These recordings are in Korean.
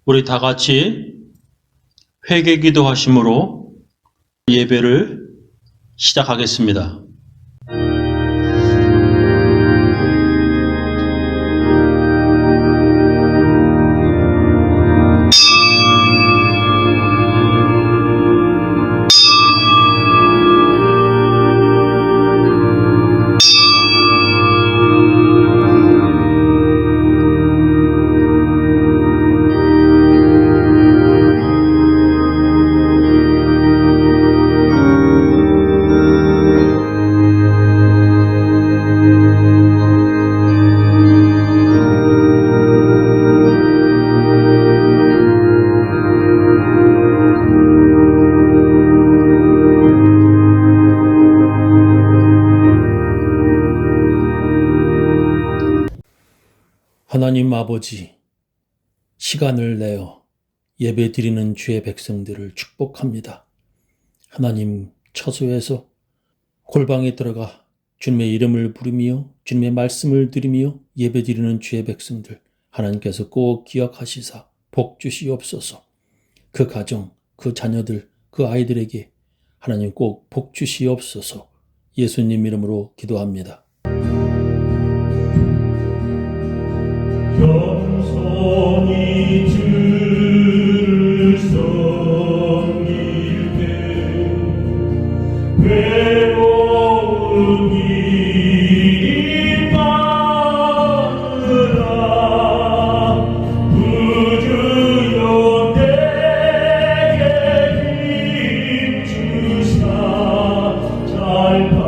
우리 다 같이 회개 기도하심으로 예배를 시작하겠습니다. 하나님 아버지, 시간을 내어 예배드리는 주의 백성들을 축복합니다. 하나님, 처소에서 골방에 들어가 주님의 이름을 부르며 주님의 말씀을 드리며 예배드리는 주의 백성들, 하나님께서 꼭 기억하시사 복 주시옵소서. 그 가정, 그 자녀들, 그 아이들에게 하나님 꼭 복 주시옵소서. 예수님 이름으로 기도합니다. 겸손히 주를 섬길 때 괴로운 일이 많으나 구주여 내게 힘 주사 잘 감당하게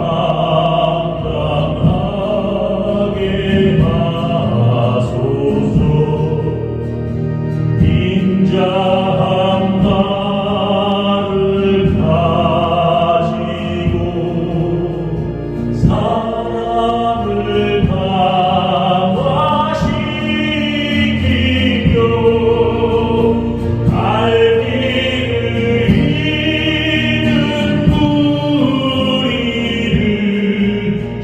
인자한 나를 가지고 사랑을 강화시키며 갈 길을 잃은 우리를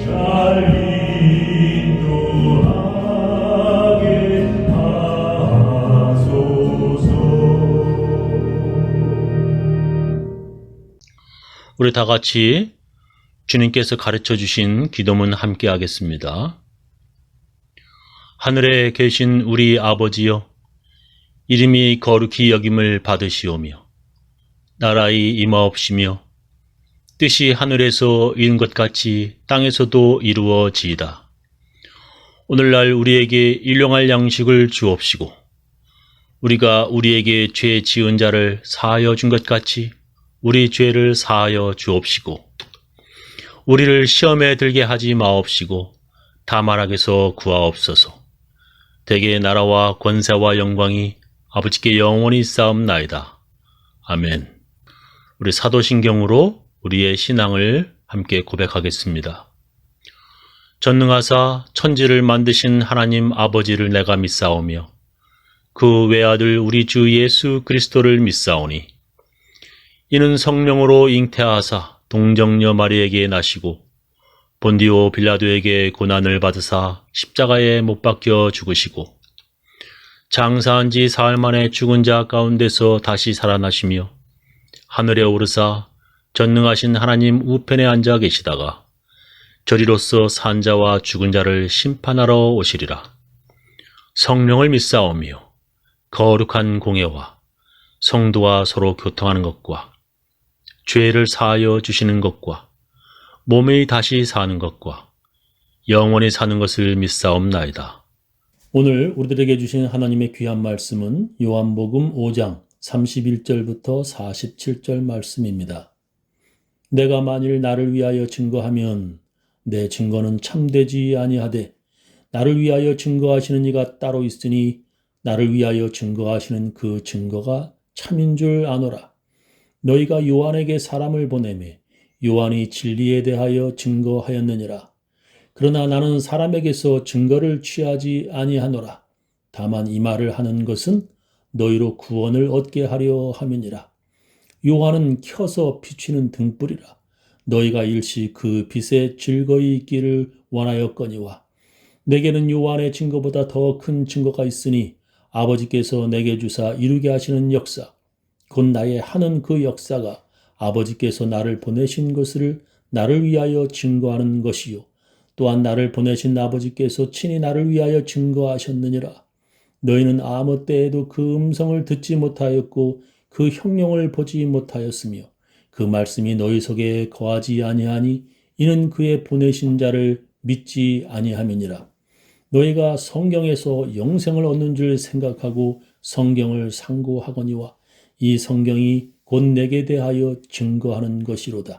잘 인도하게 우리 다 같이 주님께서 가르쳐 주신 기도문 함께 하겠습니다. 하늘에 계신 우리 아버지여, 이름이 거룩히 여김을 받으시오며 나라의 임하옵시며 뜻이 하늘에서 이룬 것 같이 땅에서도 이루어지이다. 오늘날 우리에게 일용할 양식을 주옵시고 우리가 우리에게 죄 지은 자를 사하여 준 것 같이 우리 죄를 사하여 주옵시고 우리를 시험에 들게 하지 마옵시고 다만 악에서 구하옵소서. 대개 나라와 권세와 영광이 아버지께 영원히 쌓옵나이다. 아멘. 우리 사도신경으로 우리의 신앙을 함께 고백하겠습니다. 전능하사 천지를 만드신 하나님 아버지를 내가 믿사오며 그 외아들 우리 주 예수 그리스도를 믿사오니 이는 성령으로 잉태하사 동정녀 마리에게 나시고 본디오 빌라도에게 고난을 받으사 십자가에 못 박혀 죽으시고 장사한 지 사흘 만에 죽은 자 가운데서 다시 살아나시며 하늘에 오르사 전능하신 하나님 우편에 앉아 계시다가 저리로서 산 자와 죽은 자를 심판하러 오시리라. 성령을 믿사오며 거룩한 공예와 성도와 서로 교통하는 것과 죄를 사하여 주시는 것과 몸이 다시 사는 것과 영원히 사는 것을 믿사옵나이다. 오늘 우리들에게 주신 하나님의 귀한 말씀은 요한복음 5장 31절부터 47절 말씀입니다. 내가 만일 나를 위하여 증거하면 내 증거는 참되지 아니하되 나를 위하여 증거하시는 이가 따로 있으니 나를 위하여 증거하시는 그 증거가 참인 줄 아노라. 너희가 요한에게 사람을 보내매 요한이 진리에 대하여 증거하였느니라. 그러나 나는 사람에게서 증거를 취하지 아니하노라. 다만 이 말을 하는 것은 너희로 구원을 얻게 하려 함이니라. 요한은 켜서 비추는 등불이라. 너희가 일시 그 빛에 즐거이 있기를 원하였거니와 내게는 요한의 증거보다 더 큰 증거가 있으니 아버지께서 내게 주사 이루게 하시는 역사, 곧 나의 하는 그 역사가 아버지께서 나를 보내신 것을 나를 위하여 증거하는 것이요. 또한 나를 보내신 아버지께서 친히 나를 위하여 증거하셨느니라. 너희는 아무 때에도 그 음성을 듣지 못하였고 그 형용을 보지 못하였으며 그 말씀이 너희 속에 거하지 아니하니 이는 그의 보내신 자를 믿지 아니함이니라. 너희가 성경에서 영생을 얻는 줄 생각하고 성경을 상고하거니와 이 성경이 곧 내게 대하여 증거하는 것이로다.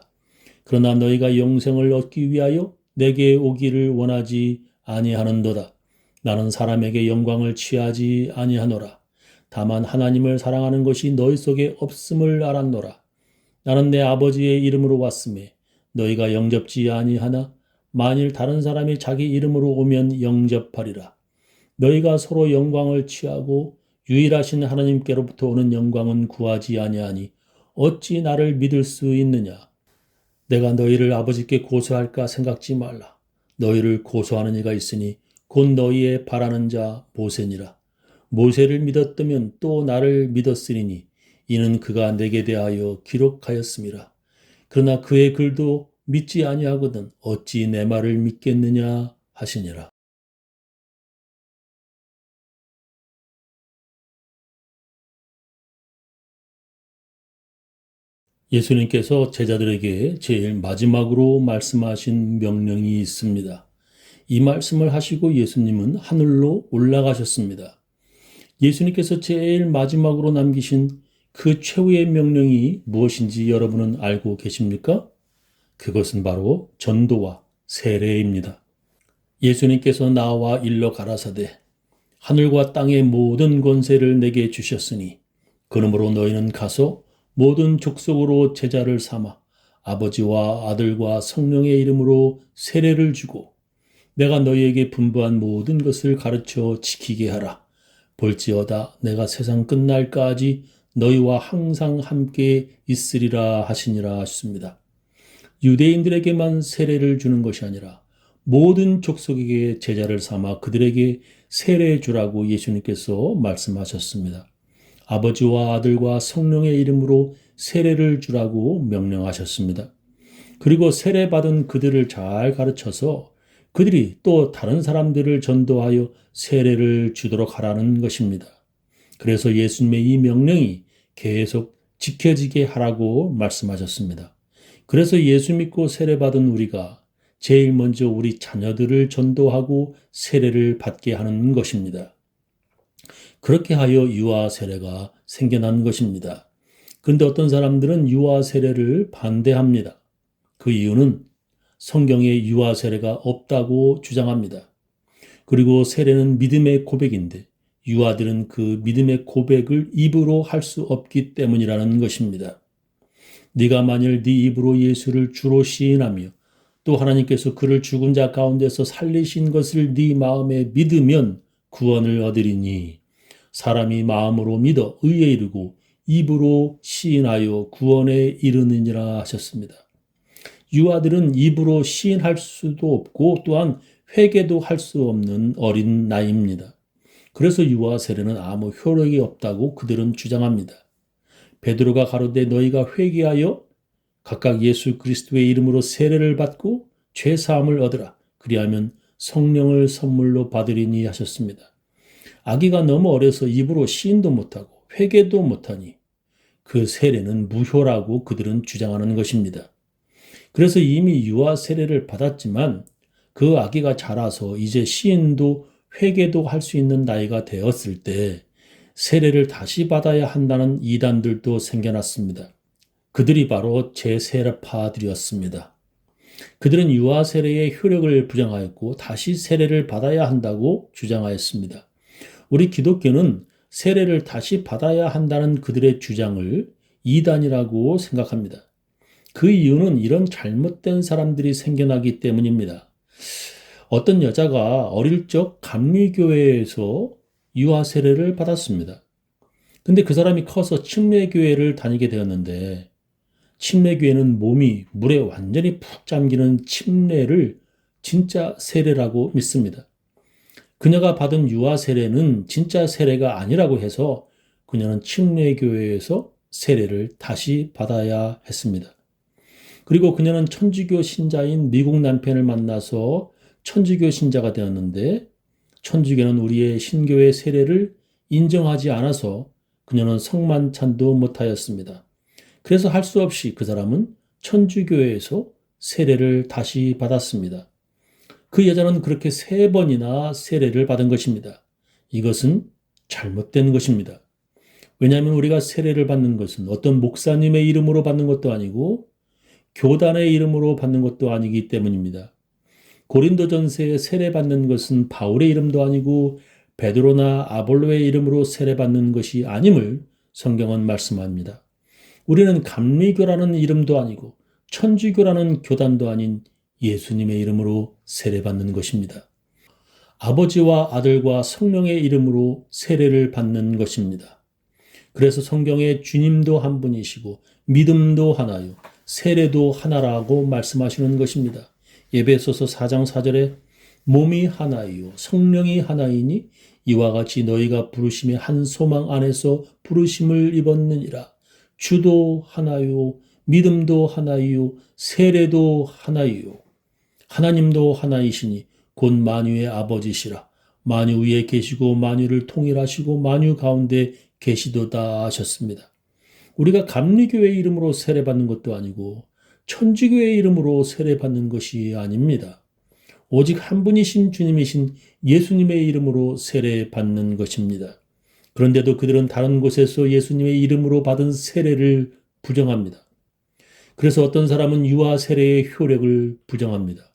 그러나 너희가 영생을 얻기 위하여 내게 오기를 원하지 아니하는도다. 나는 사람에게 영광을 취하지 아니하노라. 다만 하나님을 사랑하는 것이 너희 속에 없음을 알았노라. 나는 내 아버지의 이름으로 왔음에 너희가 영접지 아니하나 만일 다른 사람이 자기 이름으로 오면 영접하리라. 너희가 서로 영광을 취하고 유일하신 하나님께로부터 오는 영광은 구하지 아니하니 어찌 나를 믿을 수 있느냐. 내가 너희를 아버지께 고소할까 생각지 말라. 너희를 고소하는 이가 있으니 곧 너희의 바라는 자 모세니라. 모세를 믿었다면 또 나를 믿었으리니 이는 그가 내게 대하여 기록하였음이라. 그러나 그의 글도 믿지 아니하거든 어찌 내 말을 믿겠느냐 하시니라. 예수님께서 제자들에게 제일 마지막으로 말씀하신 명령이 있습니다. 이 말씀을 하시고 예수님은 하늘로 올라가셨습니다. 예수님께서 제일 마지막으로 남기신 그 최후의 명령이 무엇인지 여러분은 알고 계십니까? 그것은 바로 전도와 세례입니다. 예수님께서 나와 일러 가라사대 하늘과 땅의 모든 권세를 내게 주셨으니 그러므로 너희는 가서 모든 족속으로 제자를 삼아 아버지와 아들과 성령의 이름으로 세례를 주고 내가 너희에게 분부한 모든 것을 가르쳐 지키게 하라. 볼지어다 내가 세상 끝날까지 너희와 항상 함께 있으리라 하시니라 하셨습니다. 유대인들에게만 세례를 주는 것이 아니라 모든 족속에게 제자를 삼아 그들에게 세례 주라고 예수님께서 말씀하셨습니다. 아버지와 아들과 성령의 이름으로 세례를 주라고 명령하셨습니다. 그리고 세례받은 그들을 잘 가르쳐서 그들이 또 다른 사람들을 전도하여 세례를 주도록 하라는 것입니다. 그래서 예수님의 이 명령이 계속 지켜지게 하라고 말씀하셨습니다. 그래서 예수 믿고 세례받은 우리가 제일 먼저 우리 자녀들을 전도하고 세례를 받게 하는 것입니다. 그렇게 하여 유아 세례가 생겨난 것입니다. 그런데 어떤 사람들은 유아 세례를 반대합니다. 그 이유는 성경에 유아 세례가 없다고 주장합니다. 그리고 세례는 믿음의 고백인데 유아들은 그 믿음의 고백을 입으로 할 수 없기 때문이라는 것입니다. 네가 만일 네 입으로 예수를 주로 시인하며 또 하나님께서 그를 죽은 자 가운데서 살리신 것을 네 마음에 믿으면 구원을 얻으리니 사람이 마음으로 믿어 의에 이르고 입으로 시인하여 구원에 이르느니라 하셨습니다. 유아들은 입으로 시인할 수도 없고 또한 회개도 할 수 없는 어린 나이입니다. 그래서 유아 세례는 아무 효력이 없다고 그들은 주장합니다. 베드로가 가로되 너희가 회개하여 각각 예수 그리스도의 이름으로 세례를 받고 죄 사함을 얻으라. 그리하면 성령을 선물로 받으리니 하셨습니다. 아기가 너무 어려서 입으로 시인도 못하고 회개도 못하니 그 세례는 무효라고 그들은 주장하는 것입니다. 그래서 이미 유아 세례를 받았지만 그 아기가 자라서 이제 시인도 회개도 할 수 있는 나이가 되었을 때 세례를 다시 받아야 한다는 이단들도 생겨났습니다. 그들이 바로 제세례파들이었습니다. 그들은 유아 세례의 효력을 부정하였고 다시 세례를 받아야 한다고 주장하였습니다. 우리 기독교는 세례를 다시 받아야 한다는 그들의 주장을 이단이라고 생각합니다. 그 이유는 이런 잘못된 사람들이 생겨나기 때문입니다. 어떤 여자가 어릴 적 감리교회에서 유아 세례를 받았습니다. 근데 그 사람이 커서 침례교회를 다니게 되었는데 침례교회는 몸이 물에 완전히 푹 잠기는 침례를 진짜 세례라고 믿습니다. 그녀가 받은 유아 세례는 진짜 세례가 아니라고 해서 그녀는 침례교회에서 세례를 다시 받아야 했습니다. 그리고 그녀는 천주교 신자인 미국 남편을 만나서 천주교 신자가 되었는데 천주교는 우리의 신교의 세례를 인정하지 않아서 그녀는 성만찬도 못하였습니다. 그래서 할 수 없이 그 사람은 천주교회에서 세례를 다시 받았습니다. 그 여자는 그렇게 3번이나 세례를 받은 것입니다. 이것은 잘못된 것입니다. 왜냐하면 우리가 세례를 받는 것은 어떤 목사님의 이름으로 받는 것도 아니고 교단의 이름으로 받는 것도 아니기 때문입니다. 고린도전서에 세례받는 것은 바울의 이름도 아니고 베드로나 아볼로의 이름으로 세례받는 것이 아님을 성경은 말씀합니다. 우리는 감리교라는 이름도 아니고 천주교라는 교단도 아닌 예수님의 이름으로 세례받는 것입니다. 아버지와 아들과 성령의 이름으로 세례를 받는 것입니다. 그래서 성경에 주님도 한 분이시고 믿음도 하나요, 세례도 하나라고 말씀하시는 것입니다. 에베소서 4장 4절에 몸이 하나이요 성령이 하나이니 이와 같이 너희가 부르심의 한 소망 안에서 부르심을 입었느니라. 주도 하나요 믿음도 하나이요 세례도 하나이요 하나님도 하나이시니 곧 만유의 아버지시라. 만유 위에 계시고 만유를 통일하시고 만유 가운데 계시도다 하셨습니다. 우리가 감리교회 이름으로 세례받는 것도 아니고 천주교의 이름으로 세례받는 것이 아닙니다. 오직 한 분이신 주님이신 예수님의 이름으로 세례받는 것입니다. 그런데도 그들은 다른 곳에서 예수님의 이름으로 받은 세례를 부정합니다. 그래서 어떤 사람은 유아 세례의 효력을 부정합니다.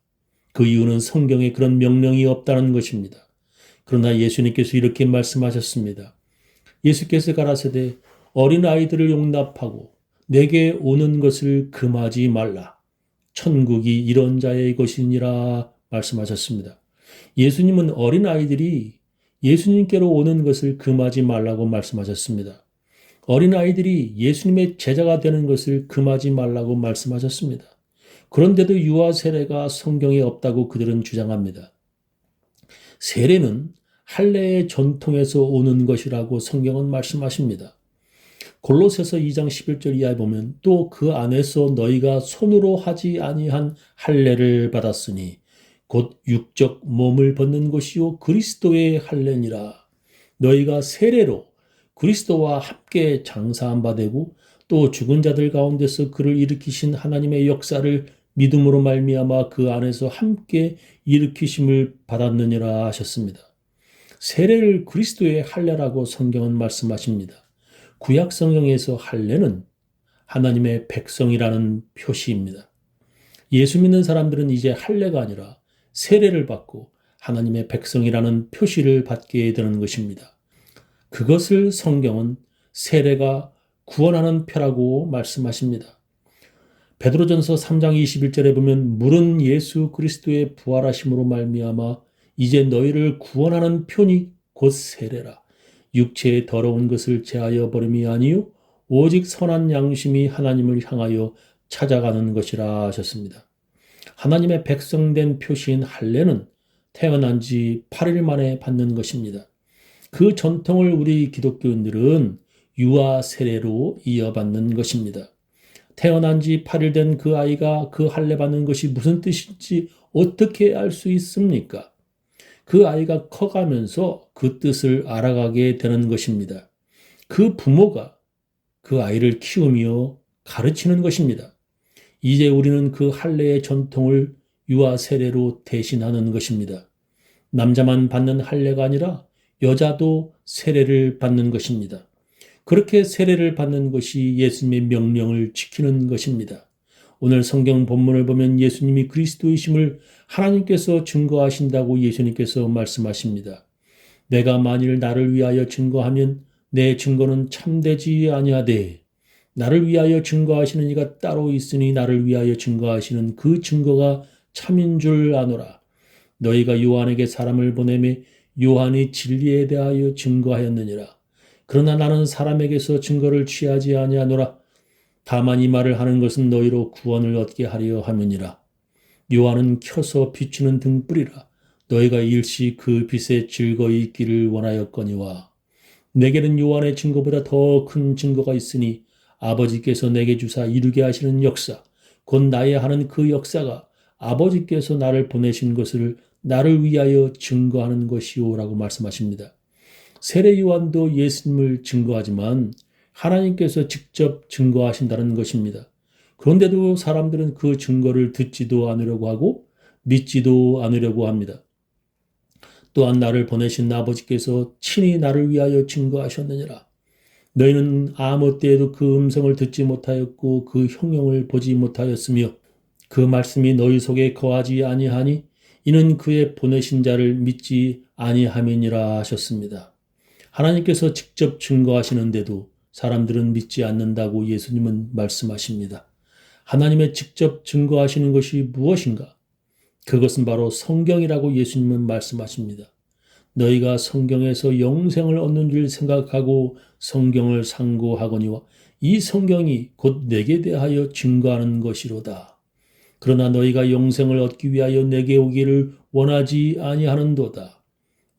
그 이유는 성경에 그런 명령이 없다는 것입니다. 그러나 예수님께서 이렇게 말씀하셨습니다. 예수께서 가라사대 어린아이들을 용납하고 내게 오는 것을 금하지 말라. 천국이 이런 자의 것이니라 말씀하셨습니다. 예수님은 어린아이들이 예수님께로 오는 것을 금하지 말라고 말씀하셨습니다. 어린아이들이 예수님의 제자가 되는 것을 금하지 말라고 말씀하셨습니다. 그런데도 유아 세례가 성경에 없다고 그들은 주장합니다. 세례는 할례의 전통에서 오는 것이라고 성경은 말씀하십니다. 골로새서 2장 11절 이하에 보면 또 그 안에서 너희가 손으로 하지 아니한 할례를 받았으니 곧 육적 몸을 벗는 것이요 그리스도의 할례니라. 너희가 세례로 그리스도와 함께 장사한 바 되고 또 죽은 자들 가운데서 그를 일으키신 하나님의 역사를 믿음으로 말미암아 그 안에서 함께 일으키심을 받았느니라 하셨습니다. 세례를 그리스도의 할례라고 성경은 말씀하십니다. 구약 성경에서 할례는 하나님의 백성이라는 표시입니다. 예수 믿는 사람들은 이제 할례가 아니라 세례를 받고 하나님의 백성이라는 표시를 받게 되는 것입니다. 그것을 성경은 세례가 구원하는 표라고 말씀하십니다. 베드로전서 3장 21절에 보면 물은 예수 그리스도의 부활하심으로 말미암아 이제 너희를 구원하는 표니 곧 세례라. 육체의 더러운 것을 제하여 버림이 아니요 오직 선한 양심이 하나님을 향하여 찾아가는 것이라 하셨습니다. 하나님의 백성된 표시인 할례는 태어난 지 8일 만에 받는 것입니다. 그 전통을 우리 기독교인들은 유아 세례로 이어받는 것입니다. 태어난 지 8일 된 그 아이가 그 할례 받는 것이 무슨 뜻인지 어떻게 알 수 있습니까? 그 아이가 커가면서 그 뜻을 알아가게 되는 것입니다. 그 부모가 그 아이를 키우며 가르치는 것입니다. 이제 우리는 그 할례의 전통을 유아 세례로 대신하는 것입니다. 남자만 받는 할례가 아니라 여자도 세례를 받는 것입니다. 그렇게 세례를 받는 것이 예수님의 명령을 지키는 것입니다. 오늘 성경 본문을 보면 예수님이 그리스도이심을 하나님께서 증거하신다고 예수님께서 말씀하십니다. 내가 만일 나를 위하여 증거하면 내 증거는 참되지 아니하되 나를 위하여 증거하시는 이가 따로 있으니 나를 위하여 증거하시는 그 증거가 참인 줄 아노라. 너희가 요한에게 사람을 보내매 요한이 진리에 대하여 증거하였느니라. 그러나 나는 사람에게서 증거를 취하지 아니하노라. 다만 이 말을 하는 것은 너희로 구원을 얻게 하려 함이니라. 요한은 켜서 비추는 등불이라. 너희가 일시 그 빛에 즐거이 있기를 원하였거니와 내게는 요한의 증거보다 더 큰 증거가 있으니 아버지께서 내게 주사 이루게 하시는 역사 곧 나의 하는 그 역사가 아버지께서 나를 보내신 것을 나를 위하여 증거하는 것이오라고 말씀하십니다. 세례 요한도 예수님을 증거하지만 하나님께서 직접 증거하신다는 것입니다. 그런데도 사람들은 그 증거를 듣지도 않으려고 하고 믿지도 않으려고 합니다. 또한 나를 보내신 아버지께서 친히 나를 위하여 증거하셨느니라. 너희는 아무 때에도 그 음성을 듣지 못하였고 그 형용을 보지 못하였으며 그 말씀이 너희 속에 거하지 아니하니 이는 그의 보내신 자를 믿지 아니함이니라 하셨습니다. 하나님께서 직접 증거하시는데도 사람들은 믿지 않는다고 예수님은 말씀하십니다. 하나님의 직접 증거하시는 것이 무엇인가? 그것은 바로 성경이라고 예수님은 말씀하십니다. 너희가 성경에서 영생을 얻는 줄 생각하고 성경을 상고하거니와 이 성경이 곧 내게 대하여 증거하는 것이로다. 그러나 너희가 영생을 얻기 위하여 내게 오기를 원하지 아니하는도다.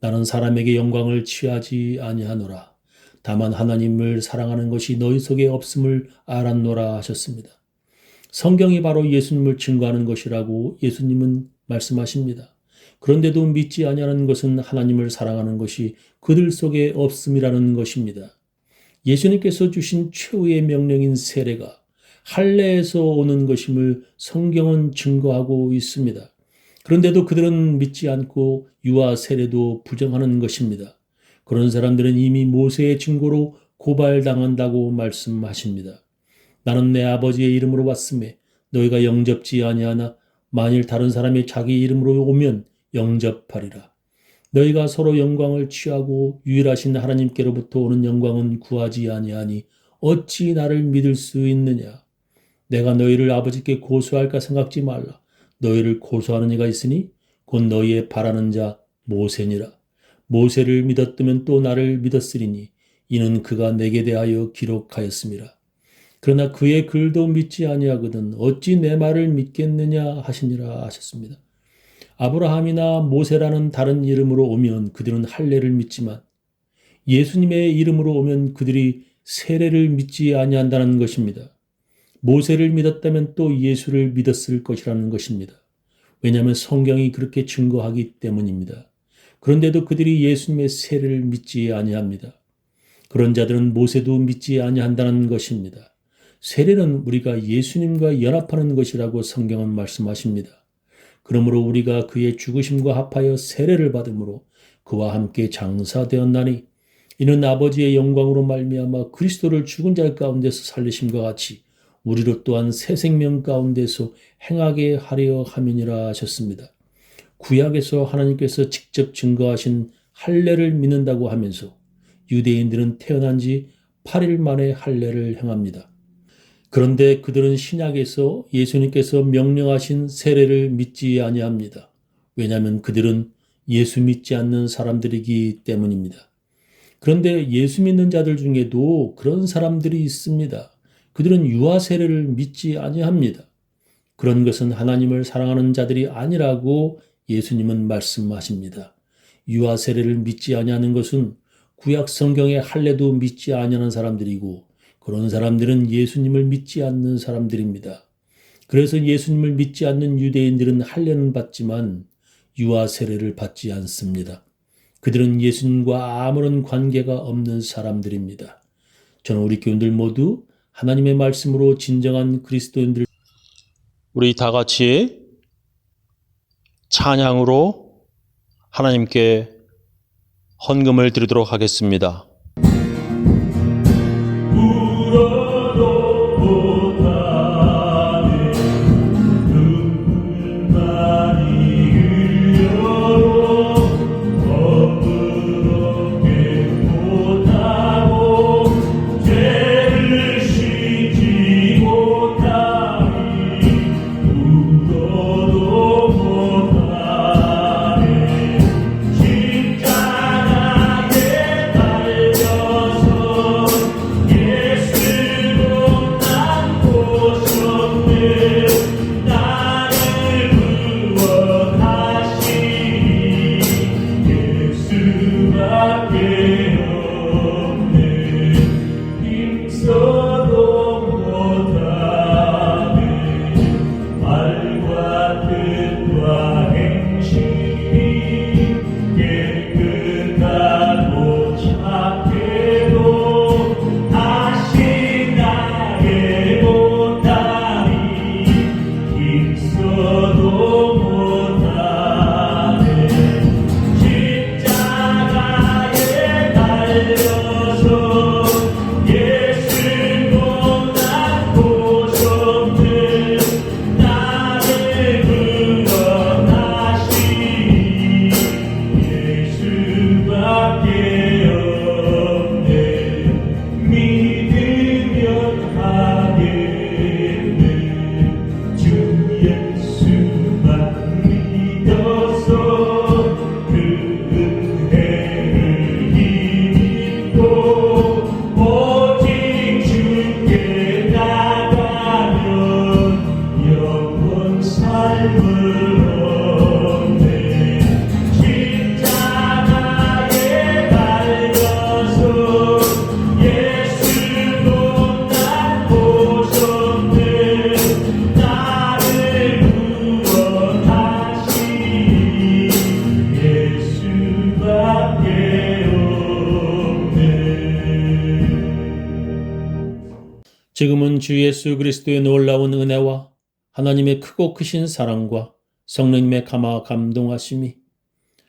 나는 사람에게 영광을 취하지 아니하노라. 다만 하나님을 사랑하는 것이 너희 속에 없음을 알았노라 하셨습니다. 성경이 바로 예수님을 증거하는 것이라고 예수님은 말씀하십니다. 그런데도 믿지 아니하는 것은 하나님을 사랑하는 것이 그들 속에 없음이라는 것입니다. 예수님께서 주신 최후의 명령인 세례가 할례에서 오는 것임을 성경은 증거하고 있습니다. 그런데도 그들은 믿지 않고 유아 세례도 부정하는 것입니다. 그런 사람들은 이미 모세의 증거로 고발당한다고 말씀하십니다. 나는 내 아버지의 이름으로 왔음에 너희가 영접지 아니하나 만일 다른 사람이 자기 이름으로 오면 영접하리라. 너희가 서로 영광을 취하고 유일하신 하나님께로부터 오는 영광은 구하지 아니하니 어찌 나를 믿을 수 있느냐. 내가 너희를 아버지께 고소할까 생각지 말라. 너희를 고소하는 이가 있으니 곧 너희의 바라는 자 모세니라. 모세를 믿었다면 또 나를 믿었으리니 이는 그가 내게 대하여 기록하였음이라. 그러나 그의 글도 믿지 아니하거든 어찌 내 말을 믿겠느냐 하시니라 하셨습니다. 아브라함이나 모세라는 다른 이름으로 오면 그들은 할례를 믿지만 예수님의 이름으로 오면 그들이 세례를 믿지 아니한다는 것입니다. 모세를 믿었다면 또 예수를 믿었을 것이라는 것입니다. 왜냐하면 성경이 그렇게 증거하기 때문입니다. 그런데도 그들이 예수님의 세례를 믿지 아니합니다. 그런 자들은 모세도 믿지 아니한다는 것입니다. 세례는 우리가 예수님과 연합하는 것이라고 성경은 말씀하십니다. 그러므로 우리가 그의 죽으심과 합하여 세례를 받음으로 그와 함께 장사되었나니 이는 아버지의 영광으로 말미암아 그리스도를 죽은 자 가운데서 살리심과 같이 우리로 또한 새 생명 가운데서 행하게 하려 함이니라 하셨습니다. 구약에서 하나님께서 직접 증거하신 할례를 믿는다고 하면서 유대인들은 태어난 지 8일 만에 할례를 행합니다. 그런데 그들은 신약에서 예수님께서 명령하신 세례를 믿지 아니합니다. 왜냐하면 그들은 예수 믿지 않는 사람들이기 때문입니다. 그런데 예수 믿는 자들 중에도 그런 사람들이 있습니다. 그들은 유아 세례를 믿지 아니합니다. 그런 것은 하나님을 사랑하는 자들이 아니라고 예수님은 말씀하십니다. 유아 세례를 믿지 아니하는 것은 구약 성경의 할례도 믿지 아니하는 사람들이고 그런 사람들은 예수님을 믿지 않는 사람들입니다. 그래서 예수님을 믿지 않는 유대인들은 할례는 받지만 유아 세례를 받지 않습니다. 그들은 예수님과 아무런 관계가 없는 사람들입니다. 저는 우리 교인들 모두 하나님의 말씀으로 진정한 그리스도인들 우리 다 같이 찬양으로 하나님께 헌금을 드리도록 하겠습니다. 울어도 못하네 눈물만이 흘려도 거부럽게 못하고 죄를 씻지 못하니 울어도 못하네 십자가에 달려 오직 주께 나가면 영원 삶을 얻네 십자가에 달려서 예수도 날 보셨네 나를 구원하시니 예수밖에 없네. 지금은 주 예수 그리스도의 놀라운 은혜와 하나님의 크고 크신 사랑과 성령님의 감화 감동하심이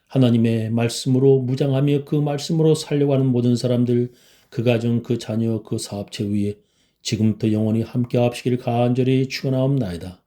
하나님의 말씀으로 무장하며 그 말씀으로 살려가는 모든 사람들, 그 가정, 그 자녀, 그 사업체 위에 지금부터 영원히 함께 하시기를 간절히 축원하옵나이다.